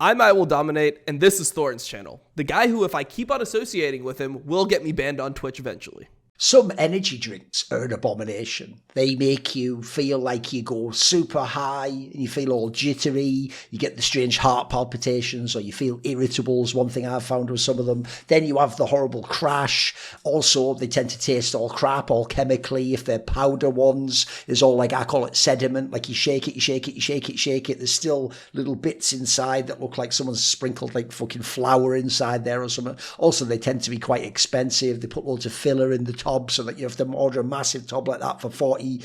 I'm I Will Dominate, and this is Thorin's channel. The guy who, if I keep on associating with him, will get me banned on Twitch eventually. Some energy drinks are an abomination. They make you feel like you go super high, and you feel all jittery, you get the strange heart palpitations, or you feel irritable is one thing I've found with some of them. Then you have the horrible crash. Also, they tend to taste all crap, all chemically. If they're powder ones, there's all like, I call it sediment, like you shake it, you shake it, you shake it, shake it. There's still little bits inside that look like someone's sprinkled like fucking flour inside there or something. Also, they tend to be quite expensive. They put loads of filler in the top, so that you have to order a massive tub like that for 40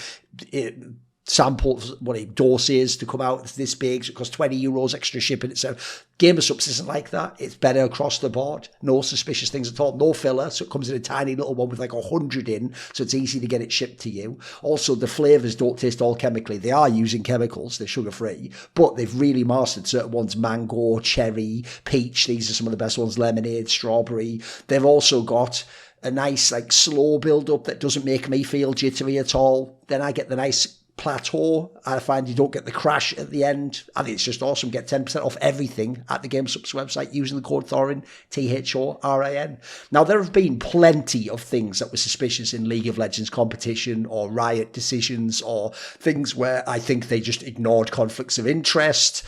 samples, doses to come out. It's this big, so it costs €20 extra shipping. So Gamer Subs isn't like that. It's better across the board. No suspicious things at all. No filler, so it comes in a tiny little one with like 100 in, so it's easy to get it shipped to you. Also, the flavours don't taste all chemically. They are using chemicals. They're sugar-free, but they've really mastered certain ones. Mango, cherry, peach. These are some of the best ones. Lemonade, strawberry. They've also got a nice like slow build up that doesn't make me feel jittery at all. Then I get the nice plateau. I find you don't get the crash at the end. I think it's just awesome. Get 10% off everything at the GameSubs website using the code Thorin, THORIN. Now, there have been plenty of things that were suspicious in League of Legends competition or Riot decisions or things where I think they just ignored conflicts of interest,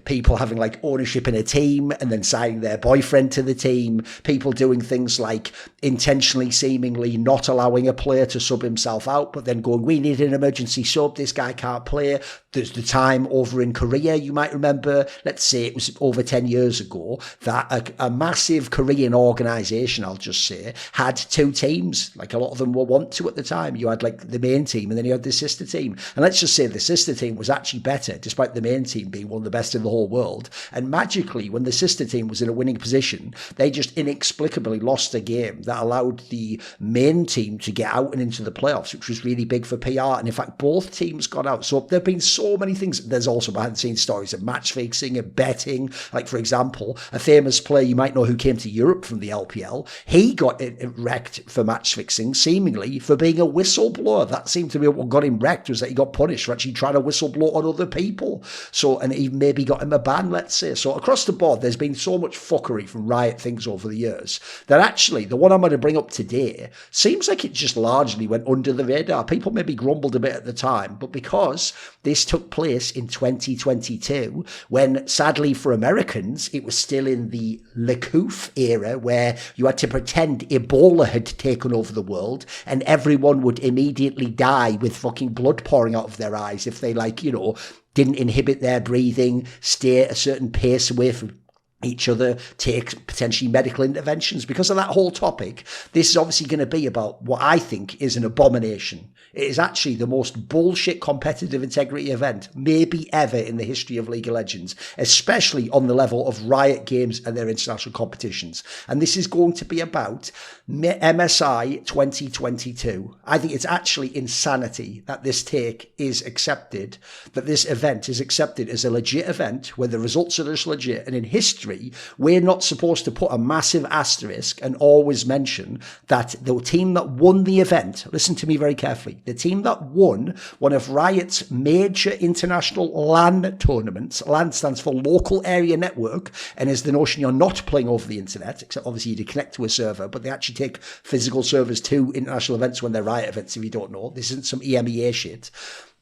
people having like ownership in a team and then signing their boyfriend to the team, people doing things like intentionally, seemingly not allowing a player to sub himself out, but then going, we need an emergency sub, this guy can't play. There's the time over in Korea, you might remember, let's say it was over 10 years ago, that a massive Korean organisation, I'll just say, had two teams. Like a lot of them were want to at the time. You had like the main team and then you had the sister team. And let's just say the sister team was actually better, despite the main team being one of the best in the whole world. And magically, when the sister team was in a winning position, they just inexplicably lost a game that allowed the main team to get out and into the playoffs, which was really big for PR. And in fact, both teams got out. So there have been so many things. There's also behind the scenes stories of match fixing and betting. Like, for example, a famous player you might know who came to Europe from the LPL, he got wrecked for match fixing, seemingly for being a whistleblower. That seemed to be what got him wrecked, was that he got punished for actually trying to whistleblow on other people. So, and even maybe got him a ban, let's say. So across the board, there's been so much fuckery from Riot things over the years that actually the one I'm going to bring up today seems like it just largely went under the radar. People maybe grumbled a bit at the time, but because this took place in 2022, when sadly for Americans, it was still in the Lakoof era where you had to pretend Ebola had taken over the world and everyone would immediately die with fucking blood pouring out of their eyes if they didn't inhibit their breathing, stay at a certain pace away from each other, take potentially medical interventions. Because of that whole topic, this is obviously going to be about what I think is an abomination. It is actually the most bullshit competitive integrity event maybe ever in the history of League of Legends, especially on the level of Riot Games and their international competitions. And this is going to be about MSI 2022. I think it's actually insanity that this take is accepted, that this event is accepted as a legit event where the results are just legit. And in history, we're not supposed to put a massive asterisk and always mention that the team that won the event, listen to me very carefully, the team that won one of Riot's major international LAN tournaments, LAN stands for Local Area Network, and is the notion you're not playing over the internet, except obviously you connect to a server, but they actually take physical servers to international events when they're Riot events, if you don't know. This isn't some EMEA shit.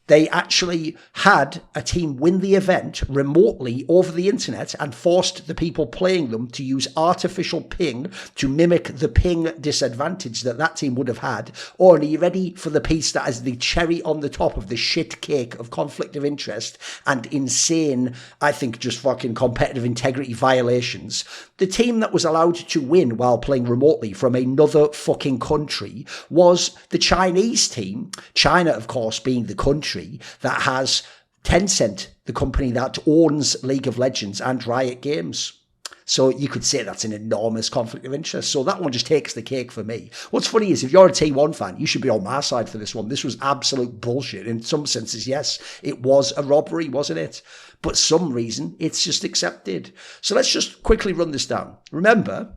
They actually had a team win the event remotely over the internet and forced the people playing them to use artificial ping to mimic the ping disadvantage that team would have had. Or are you ready for the piece that is the cherry on the top of the shit cake of conflict of interest and insane, I think, just fucking competitive integrity violations? The team that was allowed to win while playing remotely from another fucking country was the Chinese team. China, of course, being the country that has Tencent, the company that owns League of Legends and Riot Games. So you could say that's an enormous conflict of interest. So that one just takes the cake for me. What's funny is if you're a T1 fan, you should be on my side for this one. This was absolute bullshit. In some senses, yes, it was a robbery, wasn't it? But some reason it's just accepted. So let's just quickly run this down. Remember,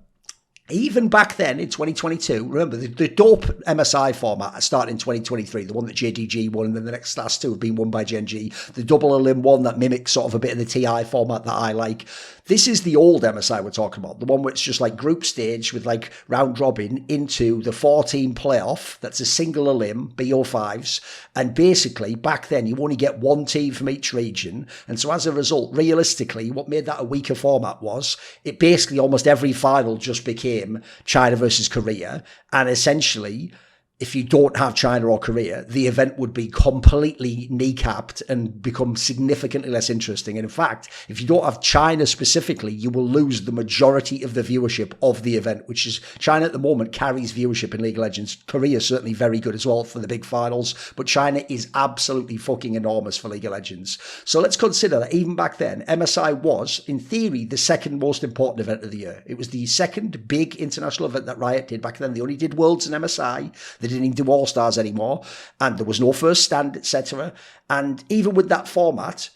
Even back then in 2022, remember the dope MSI format started in 2023, the one that JDG won, and then the last two have been won by Gen G. The double elim one that mimics sort of a bit of the TI format that I like. This is the old MSI we're talking about, the one where it's just like group stage with like round robin into the 14 playoff. That's a single elim, BO5s. And basically, back then, you only get one team from each region. And so as a result, realistically, what made that a weaker format was it basically almost every final just became China versus Korea. And essentially, if you don't have China or Korea, the event would be completely kneecapped and become significantly less interesting. And in fact, if you don't have China specifically, you will lose the majority of the viewership of the event, which is China at the moment carries viewership in League of Legends. Korea is certainly very good as well for the big finals, but China is absolutely fucking enormous for League of Legends. So let's consider that even back then, MSI was, in theory, the second most important event of the year. It was the second big international event that Riot did back then. They only did Worlds and MSI. They didn't do All-Stars anymore, and there was no first stand, etc. And even with that format,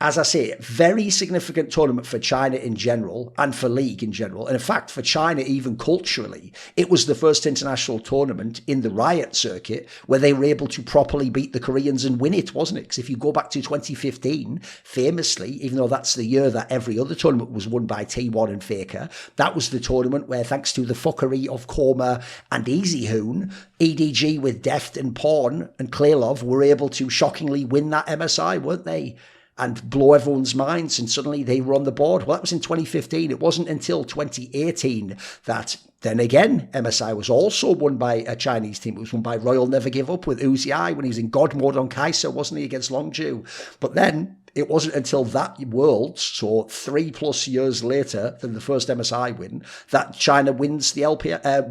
as I say, very significant tournament for China in general and for League in general. And in fact, for China, even culturally, it was the first international tournament in the Riot circuit where they were able to properly beat the Koreans and win it, wasn't it? Because if you go back to 2015, famously, even though that's the year that every other tournament was won by T1 and Faker, that was the tournament where, thanks to the fuckery of Koma and EasyHoon, EDG with Deft and Pawn and Klaylov were able to shockingly win that MSI, weren't they? And blow everyone's minds, and suddenly they were on the board. Well, that was in 2015. It wasn't until 2018 that, then again, MSI was also won by a Chinese team. It was won by Royal Never Give Up with Uzi I when he was in God mode on Kai'Sa, wasn't he, against Longju? But then it wasn't until that Worlds, so 3+ years later than the first MSI win, that China wins the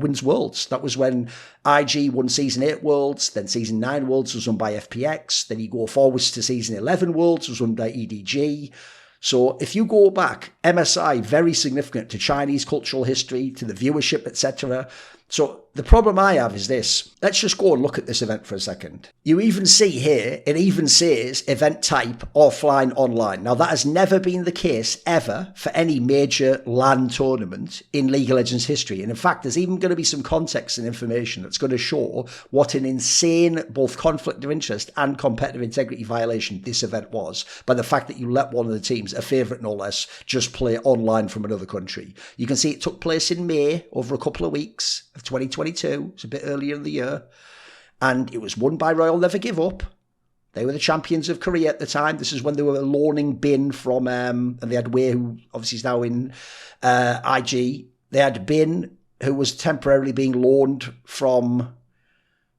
wins Worlds. That was when IG won Season 8 Worlds, then Season 9 Worlds was won by FPX, then you go forwards to Season 11 Worlds was won by EDG. So if you go back, MSI, very significant to Chinese cultural history, to the viewership, etc. So the problem I have is this. Let's just go and look at this event for a second. You even see here, it even says event type offline online. Now that has never been the case ever for any major LAN tournament in League of Legends history. And in fact, there's even going to be some context and information that's going to show what an insane both conflict of interest and competitive integrity violation this event was by the fact that you let one of the teams, a favourite no less, just play online from another country. You can see it took place in May over a couple of weeks of 2022. It's a bit earlier in the year. And it was won by Royal Never Give Up. They were the champions of Korea at the time. This is when they were loaning Bin from, and they had Wei, who obviously is now in IG. They had Bin, who was temporarily being loaned from,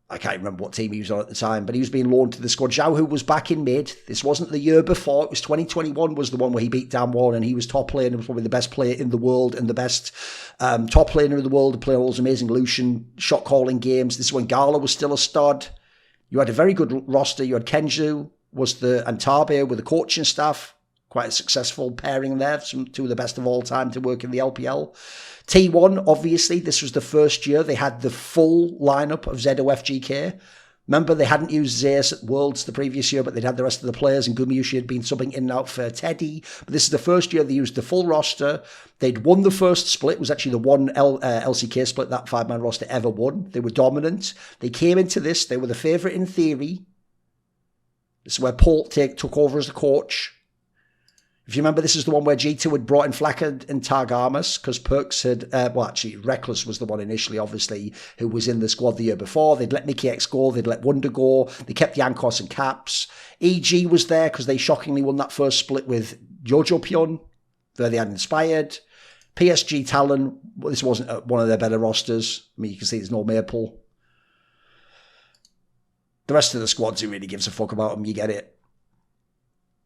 I can't remember what team he was on at the time, but he was being loaned to the squad. Zhao, who was back in mid. This wasn't the year before. It was 2021 was the one where he beat Damwon, and he was top laner, was probably the best player in the world and the best top laner in the world to play all those amazing Lucian shot calling games. This is when Gala was still a stud. You had a very good roster. You had Kenju, and Tabeo with the coaching staff. Quite a successful pairing there. Two of the best of all time to work in the LPL. T1, obviously, this was the first year they had the full lineup of ZOFGK. Remember, they hadn't used Zeus at Worlds the previous year, but they'd had the rest of the players, and Gumiushi had been subbing in and out for Teddy. But this is the first year they used the full roster. They'd won the first split. It was actually the one LCK split that 5-man roster ever won. They were dominant. They came into this. They were the favourite in theory. This is where Paul took over as the coach. If you remember, this is the one where G2 had brought in Flacker and Targamas because Perks had, Reckless was the one initially, obviously, who was in the squad the year before. They'd let Mickey X go, they'd let Wonder go, they kept Yankos and Caps. EG was there because they shockingly won that first split with Jojo Pion, where they had Inspired. PSG Talon, this wasn't one of their better rosters. I mean, you can see there's no Maple. The rest of the squads, who really gives a fuck about them, you get it.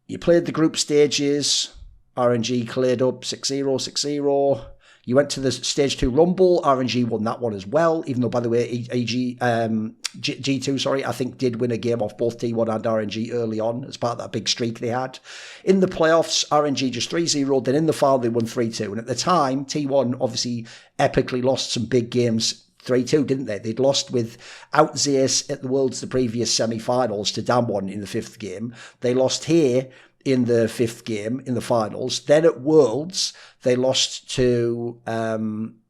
You played the group stages. RNG cleared up 6-0, 6-0. You went to the Stage 2 Rumble. RNG won that one as well, even though, by the way, G2, I think did win a game off both T1 and RNG early on as part of that big streak they had. In the playoffs, RNG just 3-0. Then in the final, they won 3-2. And at the time, T1 obviously epically lost some big games 3-2, didn't they? They'd lost without Zeus at the Worlds the previous semi-finals to Damwon in the 5th game. They lost here in the 5th game in the finals. Then at Worlds, they lost to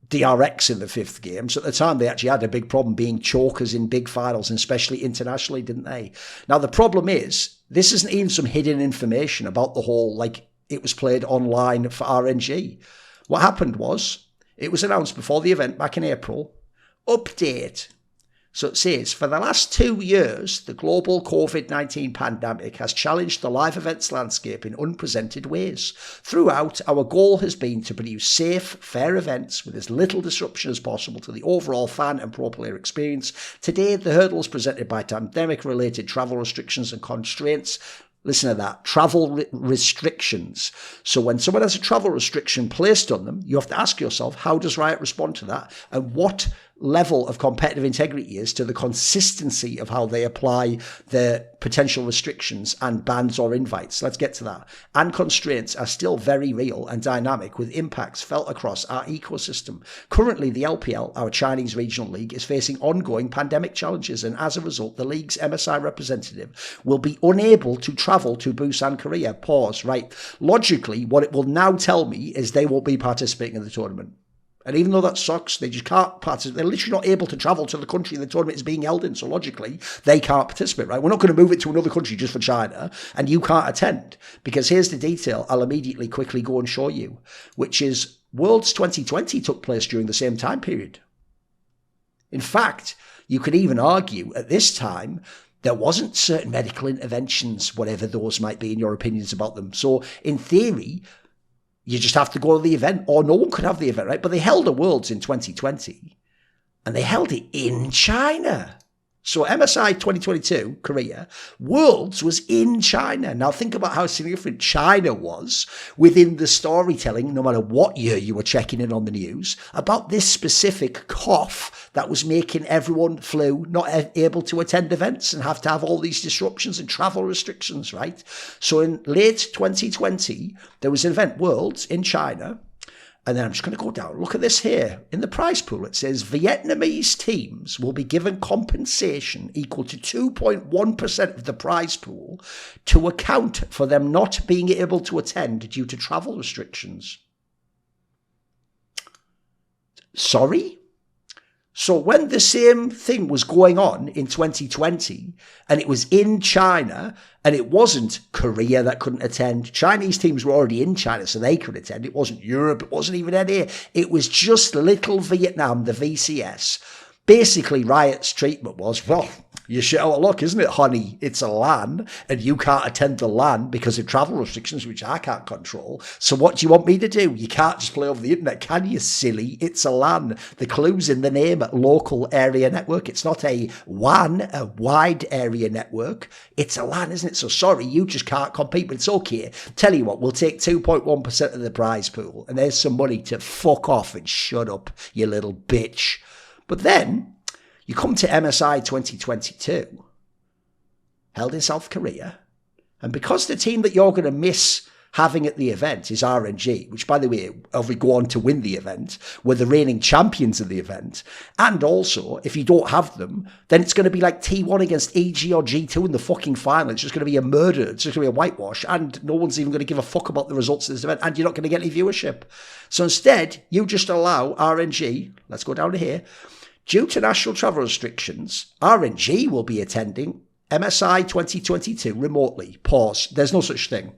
DRX in the 5th game. So at the time, they actually had a big problem being chokers in big finals, and especially internationally, didn't they? Now, the problem is, this isn't even some hidden information about the whole, like, it was played online for RNG. What happened was, it was announced before the event back in April, update. So it says, for the last 2 years, the global COVID-19 pandemic has challenged the live events landscape in unprecedented ways. Throughout, our goal has been to produce safe, fair events with as little disruption as possible to the overall fan and pro player experience. Today, the hurdles presented by pandemic-related travel restrictions and constraints. Listen to that, travel restrictions. So when someone has a travel restriction placed on them, you have to ask yourself, how does Riot respond to that? And what level of competitive integrity is to the consistency of how they apply the potential restrictions and bans or invites. Let's get to that. And constraints are still very real and dynamic, with impacts felt across our ecosystem. Currently, the LPL, our Chinese regional league, is facing ongoing pandemic challenges, and as a result, the league's MSI representative will be unable to travel to Busan, Korea. Pause. Right. Logically, what it will now tell me is they won't be participating in the tournament. And even though that sucks, they just can't participate. They're literally not able to travel to the country the tournament is being held in. So logically, they can't participate, right? We're not going to move it to another country just for China, and you can't attend. Because here's the detail I'll immediately quickly go and show you, which is Worlds 2020 took place during the same time period. In fact, you could even argue at this time, there wasn't certain medical interventions, whatever those might be in your opinions about them. So in theory, you just have to go to the event, or no one could have the event, right? But they held a Worlds in 2020, and they held it in China. So MSI 2022, Korea, Worlds was in China. Now think about how significant China was within the storytelling, no matter what year you were checking in on the news, about this specific cough that was making everyone not able to attend events and have to have all these disruptions and travel restrictions, right? So in late 2020, there was an event, Worlds, in China. And then I'm just going to go down. Look at this here. In the prize pool, it says Vietnamese teams will be given compensation equal to 2.1% of the prize pool to account for them not being able to attend due to travel restrictions. Sorry? So when the same thing was going on in 2020, and it was in China, and it wasn't Korea that couldn't attend. Chinese teams were already in China, so they could attend. It wasn't Europe. It wasn't even NA. It was just little Vietnam, the VCS. Basically, Riot's treatment was, well, you're shit out of luck, isn't it, honey? It's a LAN, and you can't attend the LAN because of travel restrictions, which I can't control. So what do you want me to do? You can't just play over the internet, can you, silly? It's a LAN. The clue's in the name, local area network. It's not a WAN, a wide area network. It's a LAN, isn't it? So sorry, you just can't compete, but it's okay. Tell you what, we'll take 2.1% of the prize pool, and there's some money to fuck off and shut up, you little bitch. But then, you come to MSI 2022, held in South Korea, and because the team that you're going to miss having at the event is RNG, which, by the way, if we go on to win the event, were the reigning champions of the event, and also, if you don't have them, then it's going to be like T1 against EG or G2 in the fucking final. It's just going to be a murder. It's just going to be a whitewash, and no one's even going to give a fuck about the results of this event, and you're not going to get any viewership. So instead, you just allow RNG, let's go down to here, due to national travel restrictions, RNG will be attending MSI 2022 remotely. Pause. There's no such thing.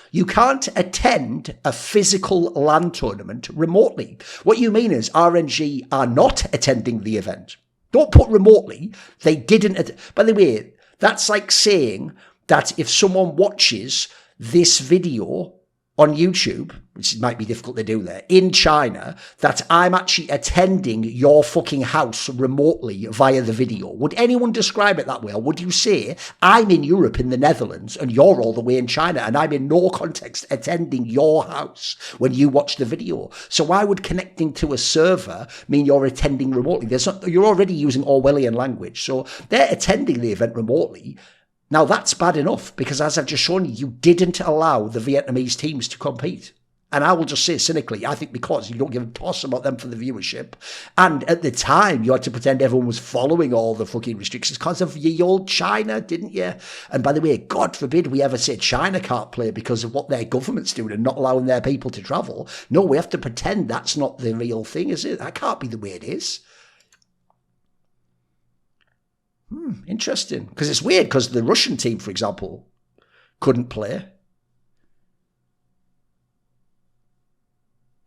You can't attend a physical LAN tournament remotely. What you mean is RNG are not attending the event. Don't put remotely. They didn't. By the way, that's like saying that if someone watches this video on YouTube, which might be difficult to do there, in China, that I'm actually attending your fucking house remotely via the video. Would anyone describe it that way? Or would you say, I'm in Europe in the Netherlands and you're all the way in China and I'm in no context attending your house when you watch the video? So why would connecting to a server mean you're attending remotely? You're already using Orwellian language. So they're attending the event remotely. Now, that's bad enough because, as I've just shown you, you didn't allow the Vietnamese teams to compete. And I will just say cynically, I think because you don't give a toss about them for the viewership. And at the time, you had to pretend everyone was following all the fucking restrictions because of ye old China, didn't you? And by the way, God forbid we ever say China can't play because of what their government's doing and not allowing their people to travel. No, we have to pretend that's not the real thing, is it? That can't be the way it is. Interesting. Because it's weird because the Russian team, for example, couldn't play.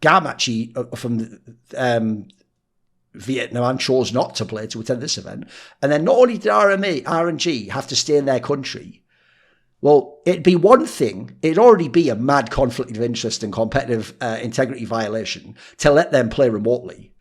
Garmachi from Vietnam chose not to play to attend this event. And then not only did RNG have to stay in their country, well, it'd be one thing, it'd already be a mad conflict of interest and competitive integrity violation to let them play remotely.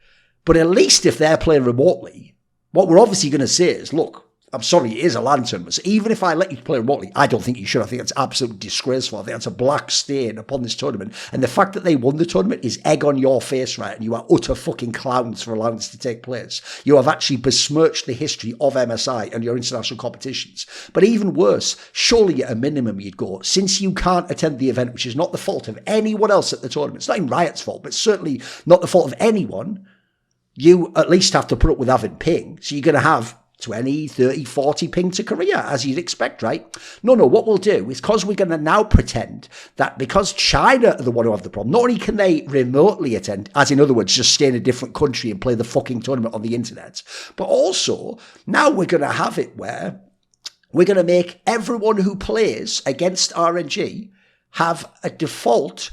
But at least if they're playing remotely, what we're obviously going to say is, look, I'm sorry, it is a LAN tournament. So even if I let you play remotely, I don't think you should. I think that's absolutely disgraceful. I think that's a black stain upon this tournament. And the fact that they won the tournament is egg on your face, right? And you are utter fucking clowns for allowing this to take place. You have actually besmirched the history of MSI and your international competitions. But even worse, surely at a minimum you'd go, since you can't attend the event, which is not the fault of anyone else at the tournament, it's not even Riot's fault, but certainly not the fault of anyone, you at least have to put up with having ping. So you're going to have 20, 30, 40 ping to Korea, as you'd expect, right? No, what we'll do is because we're going to now pretend that because China are the one who have the problem, not only can they remotely attend, as in other words, just stay in a different country and play the fucking tournament on the internet, but also now we're going to have it where we're going to make everyone who plays against RNG have a default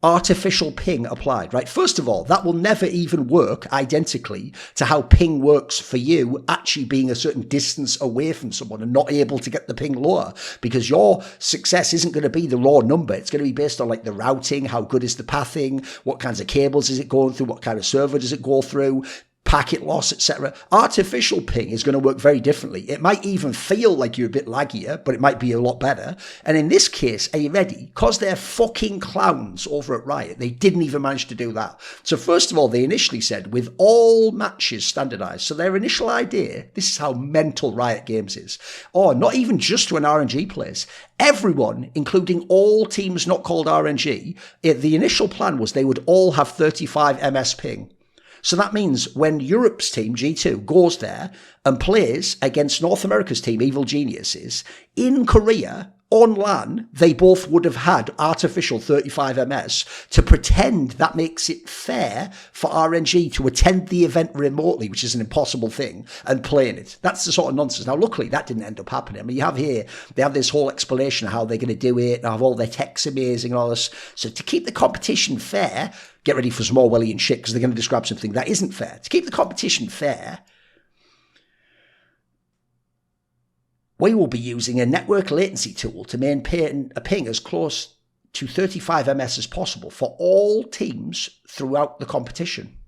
artificial ping applied, right? First of all, that will never even work identically to how ping works for you actually being a certain distance away from someone and not able to get the ping lower, because your success isn't going to be the raw number. It's going to be based on like the routing, how good is the pathing, what kinds of cables is it going through, what kind of server does it go through, packet loss, etc. Artificial ping is going to work very differently. It might even feel like you're a bit laggier, but it might be a lot better. And in this case, are you ready? Because they're fucking clowns over at Riot, they didn't even manage to do that. So first of all, they initially said with all matches standardized. So their initial idea, this is how mental Riot Games is, or not even just when RNG plays, everyone, including all teams not called RNG, the initial plan was they would all have 35 MS ping. So that means when Europe's team, G2, goes there and plays against North America's team, Evil Geniuses, in Korea, on LAN, they both would have had artificial 35 MS to pretend that makes it fair for RNG to attend the event remotely, which is an impossible thing, and play in it. That's the sort of nonsense. Now, luckily, that didn't end up happening. I mean, you have here, they have this whole explanation of how they're going to do it, and have all their tech's amazing and all this. So to keep the competition fair, get ready for some Orwellian shit, because they're going to describe something that isn't fair. To keep the competition fair, we will be using a network latency tool to maintain a ping as close to 35 MS as possible for all teams throughout the competition.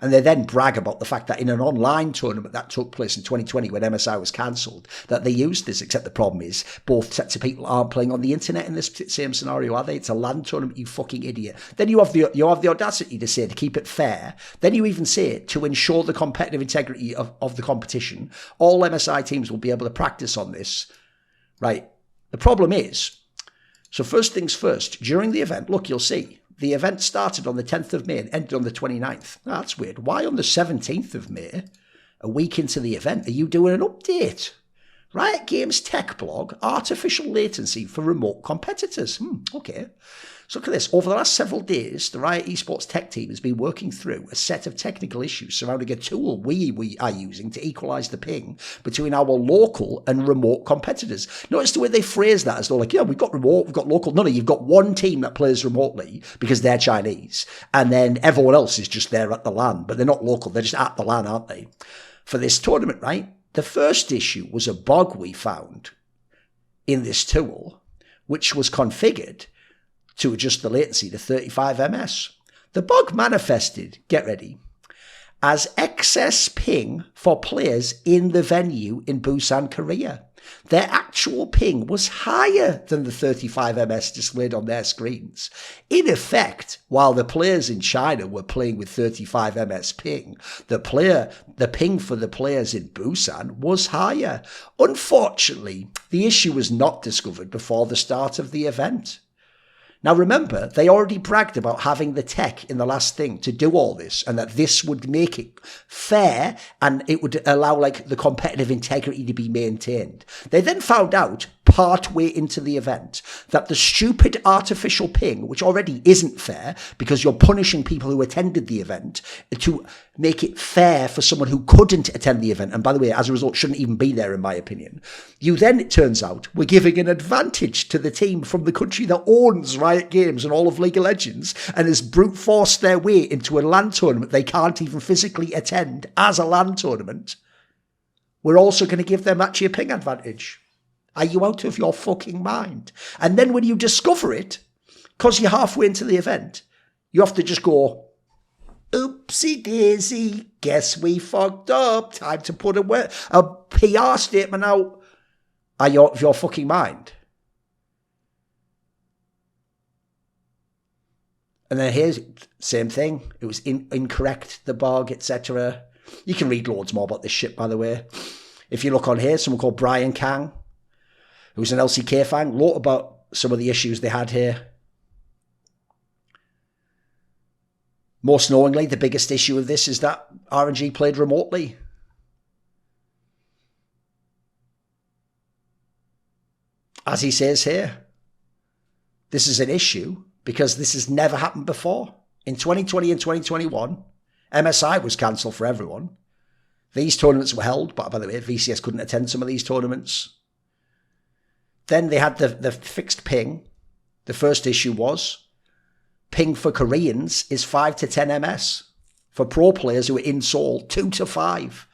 And they then brag about the fact that in an online tournament that took place in 2020 when MSI was cancelled, that they used this, except the problem is both sets of people aren't playing on the internet in this same scenario, are they? It's a LAN tournament, you fucking idiot. Then you have the audacity to say, to keep it fair, then you even say, to ensure the competitive integrity of the competition, all MSI teams will be able to practice on this. Right. The problem is, so first things first, during the event, look, you'll see, the event started on the 10th of May and ended on the 29th. Oh, that's weird. Why on the 17th of May, a week into the event, are you doing an update? Riot Games tech blog, artificial latency for remote competitors. Okay. So look at this. Over the last several days, the Riot esports tech team has been working through a set of technical issues surrounding a tool we are using to equalize the ping between our local and remote competitors. Notice the way they phrase that as though like, yeah, we've got remote, we've got local. No, you've got one team that plays remotely because they're Chinese. And then everyone else is just there at the LAN, but they're not local. They're just at the LAN, aren't they? For this tournament, right? The first issue was a bug we found in this tool, which was configured to adjust the latency to 35 MS. The bug manifested, get ready, as excess ping for players in the venue in Busan, Korea. Their actual ping was higher than the 35 MS displayed on their screens. In effect, while the players in China were playing with 35 MS ping, the ping for the players in Busan was higher. Unfortunately, the issue was not discovered before the start of the event. Now remember, they already bragged about having the tech in the last thing to do all this, and that this would make it fair and it would allow like the competitive integrity to be maintained. They then found out part way into the event that the stupid artificial ping, which already isn't fair because you're punishing people who attended the event to make it fair for someone who couldn't attend the event, and by the way, as a result, shouldn't even be there in my opinion. You then, it turns out, were giving an advantage to the team from the country that owns Riot Games and all of League of Legends and has brute forced their way into a LAN tournament they can't even physically attend as a LAN tournament. We're also going to give them actually a ping advantage. Are you out of your fucking mind? And then when you discover it, because you're halfway into the event, you have to just go, oopsie daisy, guess we fucked up. Time to put a PR statement out. Are you out of your fucking mind? And then here's same thing. It was incorrect, the bug, etc. You can read loads more about this shit, by the way. If you look on here, someone called Brian Kang, who's an LCK fan, wrote about some of the issues they had here. Most knowingly, the biggest issue of this is that RNG played remotely. As he says here, this is an issue because this has never happened before. In 2020 and 2021, MSI was cancelled for everyone. These tournaments were held, but by the way, VCS couldn't attend some of these tournaments. Then they had the fixed ping. The first issue was ping for Koreans is 5 to 10 ms. For pro players who are in Seoul, 2 to 5.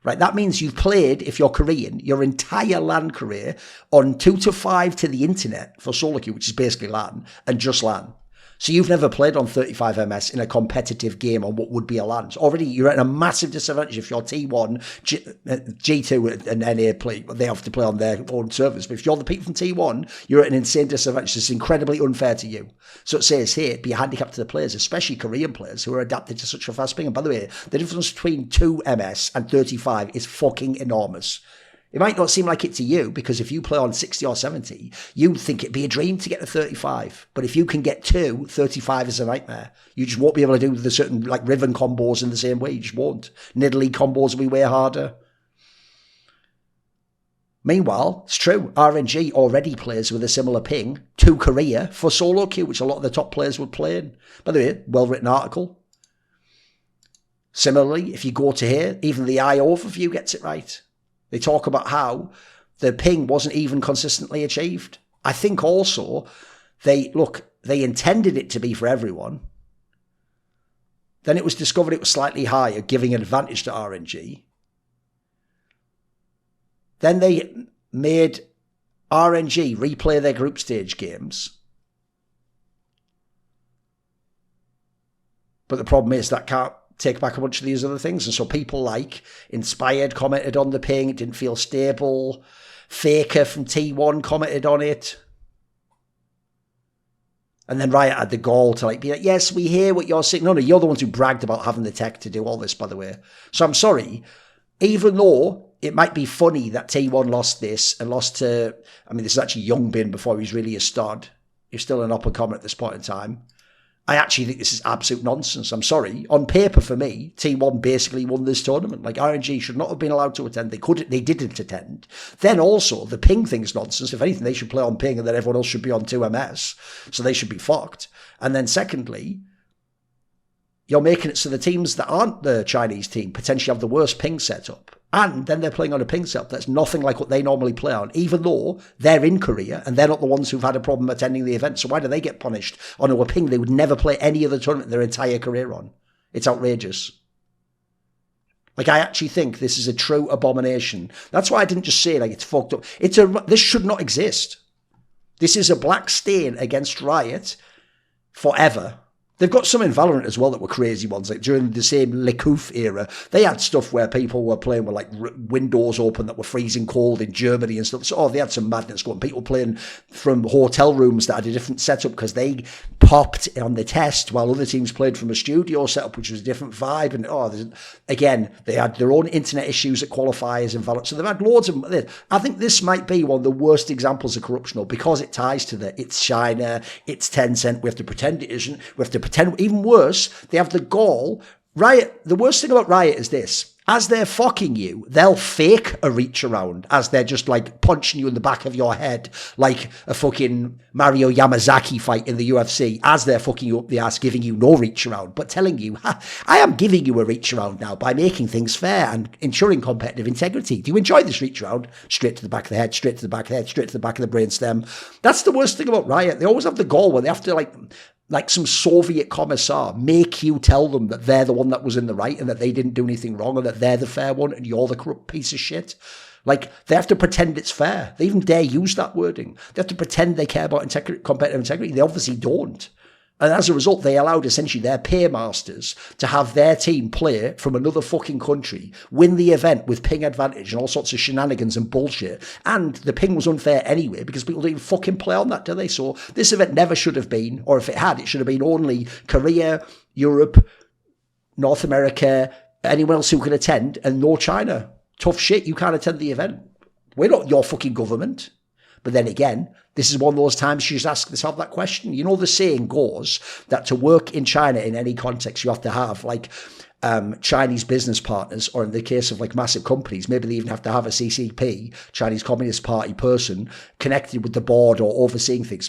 Right, that means you've played, if you're Korean, your entire LAN career on 2 to 5 to the internet for solo queue, which is basically LAN, and just LAN. So you've never played on 35 ms in a competitive game on what would be a LAN. So already you're at a massive disadvantage if you're T1, G2 and NA play. They have to play on their own servers. But if you're the people from T1, you're at an insane disadvantage. It's incredibly unfair to you. So it says here, be a handicap to the players, especially Korean players who are adapted to such a fast ping. And by the way, the difference between 2 ms and 35 is fucking enormous. It might not seem like it to you because if you play on 60 or 70, you'd think it'd be a dream to get to 35. But if you can get 35 is a nightmare. You just won't be able to do the certain like Riven combos in the same way. You just won't. Nidalee combos will be way harder. Meanwhile, it's true, RNG already plays with a similar ping to Korea for solo queue, which a lot of the top players would play in. By the way, well-written article. Similarly, if you go to here, even the eye overview gets it right. They talk about how the ping wasn't even consistently achieved. I think also they intended it to be for everyone. Then it was discovered it was slightly higher, giving an advantage to RNG. Then they made RNG replay their group stage games. But the problem is that can't take back a bunch of these other things. And so people like Inspired commented on the ping. It didn't feel stable. Faker from T1 commented on it. And then Riot had the gall to be like, yes, we hear what you're saying. No, you're the ones who bragged about having the tech to do all this, by the way. So I'm sorry. Even though it might be funny that T1 lost this and lost to, this is actually Youngbin before he was really a stud. He's still an up-and-comer at this point in time. I actually think this is absolute nonsense. I'm sorry. On paper, for me, T1 basically won this tournament. Like, RNG should not have been allowed to attend. They didn't attend. Then also, the ping thing's nonsense. If anything, they should play on ping and then everyone else should be on 2 ms. So they should be fucked. And then secondly, you're making it so the teams that aren't the Chinese team potentially have the worst ping setup. And then they're playing on a ping setup that's nothing like what they normally play on, even though they're in Korea and they're not the ones who've had a problem attending the event. So why do they get punished on a ping they would never play any other tournament in their entire career on? It's outrageous. Like, I actually think this is a true abomination. That's why I didn't just say, like, it's fucked up. This should not exist. This is a black stain against Riot forever. They've got some in Valorant as well that were crazy ones. Like during the same Lekoof era, they had stuff where people were playing with like windows open that were freezing cold in Germany and stuff. So they had some madness going. People playing from hotel rooms that had a different setup because they popped on the test while other teams played from a studio setup, which was a different vibe. And again, they had their own internet issues at qualifiers and Valorant. So they've had loads of them. I think this might be one of the worst examples of corruption because it ties to it's China, it's Tencent. We have to pretend it isn't. We have to pretend, even worse, they have the gall. Riot, the worst thing about Riot is this. As they're fucking you, they'll fake a reach around as they're just like punching you in the back of your head like a fucking Mario Yamazaki fight in the UFC as they're fucking you up the ass, giving you no reach around, but telling you, I am giving you a reach around now by making things fair and ensuring competitive integrity. Do you enjoy this reach around? Straight to the back of the head, straight to the back of the head, straight to the back of the brainstem. That's the worst thing about Riot. They always have the goal where they have to like some Soviet commissar, make you tell them that they're the one that was in the right and that they didn't do anything wrong and that they're the fair one and you're the corrupt piece of shit. Like, they have to pretend it's fair. They even dare use that wording. They have to pretend they care about competitive integrity. They obviously don't. And as a result, they allowed essentially their paymasters to have their team play from another fucking country, win the event with ping advantage and all sorts of shenanigans and bullshit. And the ping was unfair anyway because people didn't fucking play on that, do they? So this event never should have been, or if it had, it should have been only Korea, Europe, North America, anyone else who could attend, and no China. Tough shit, you can't attend the event. We're not your fucking government. But then again, this is one of those times you just ask yourself that question. You know, the saying goes that to work in China in any context, you have to have like Chinese business partners, or in the case of like massive companies, maybe they even have to have a CCP, Chinese Communist Party person connected with the board or overseeing things.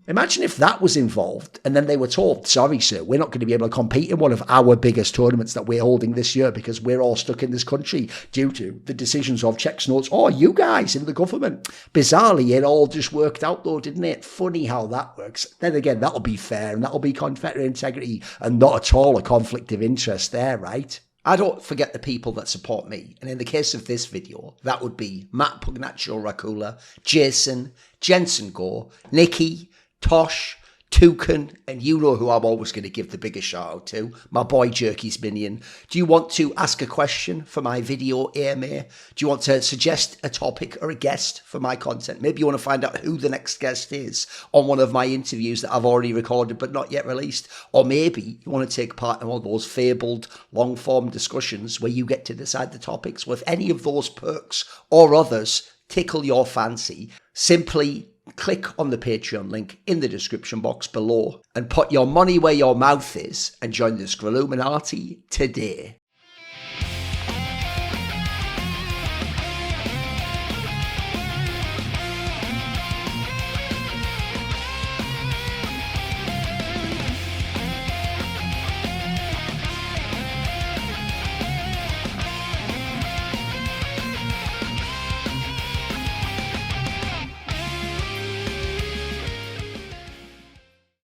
Imagine if that was involved and then they were told, sorry, sir, we're not going to be able to compete in one of our biggest tournaments that we're holding this year because we're all stuck in this country due to the decisions of checks notes or you guys in the government. Bizarrely, it all just worked out though, didn't it? Funny how that works. Then again, that'll be fair and that'll be competitive integrity and not at all a conflict of interest there, right? I don't forget the people that support me. And in the case of this video, that would be Matt Pugnatio Rajcula, Jasun, Jensen Goh, Nicky, Tosh, Thooorin, and you know who I'm always going to give the biggest shout out to, my boy Jerky's Minion. Do you want to ask a question for my video AMA? Do you want to suggest a topic or a guest for my content? Maybe you want to find out who the next guest is on one of my interviews that I've already recorded but not yet released. Or maybe you want to take part in one of those fabled long-form discussions where you get to decide the topics. With any of those perks or others tickle your fancy, simply click on the Patreon link in the description box below and put your money where your mouth is and join the Scrolluminati today.